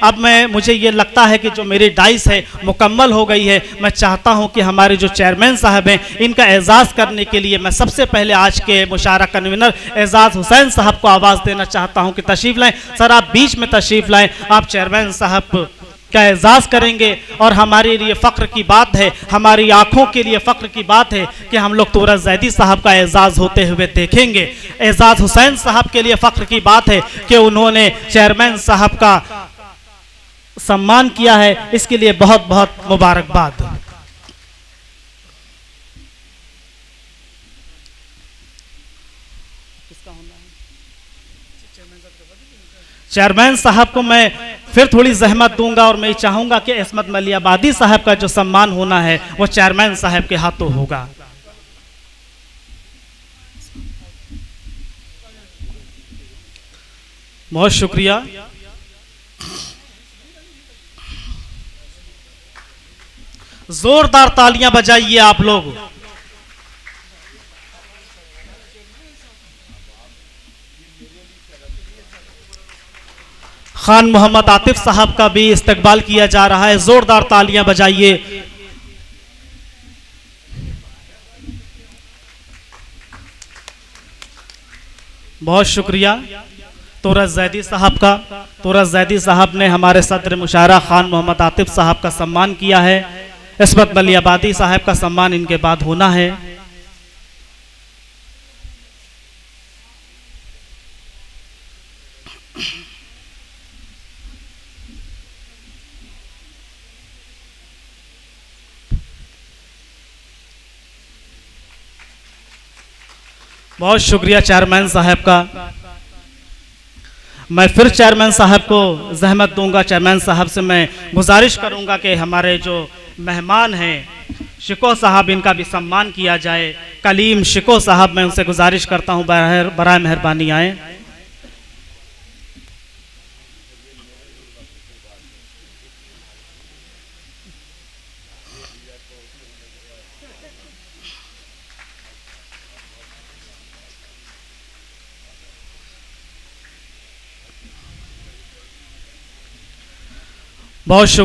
अब मुझे ये लगता है कि जो मेरी डाइस है मुकम्मल हो गई है। मैं चाहता हूं कि हमारे जो चेयरमैन साहब हैं इनका एजाज़ करने के लिए मैं सबसे पहले आज के मुशारा कन्वीनर एजाज हुसैन साहब को आवाज़ देना चाहता हूं कि तशरीफ़ लाएं। सर आप बीच में तशरीफ़ लाएं, आप चेयरमैन साहब का एजाज़ करेंगे और हमारे लिए फ़ख्र की बात है, हमारी आंखों के लिए फ़ख्र की बात है कि हम लोग तोरा जैदी साहब का एजाज़ होते हुए देखेंगे। एजाज हुसैन साहब के लिए फ़ख्र की बात है कि उन्होंने चेयरमैन साहब का सम्मान किया है, इसके लिए बहुत बहुत मुबारकबाद। चेयरमैन साहब को मैं फिर थोड़ी जहमत दूंगा और मैं चाहूंगा कि इस्मत मलियाबादी साहब का जो सम्मान होना है वो चेयरमैन साहब के हाथों होगा। बहुत शुक्रिया। जोरदार तालियां बजाइए आप लोग। खान मोहम्मद आतिफ साहब का भी इस्तकबाल किया जा रहा है, जोरदार तालियां बजाइए। बहुत शुक्रिया तोरा जैदी साहब का। तोरा जैदी साहब ने हमारे सदर मुशारा खान मोहम्मद आतिफ साहब का सम्मान किया है। इस्मत मलियाबादी साहब का सम्मान इनके बाद होना है। बहुत शुक्रिया चेयरमैन साहब का। मैं फिर चेयरमैन साहब को जहमत दूंगा। चेयरमैन साहब से मैं गुजारिश करूंगा कि हमारे जो मेहमान हैं शिको साहब, इनका भी सम्मान किया जाए। कलीम शिको साहब, मैं उनसे गुजारिश करता हूं बराए मेहरबानी आए। बहुत शुक्रिया।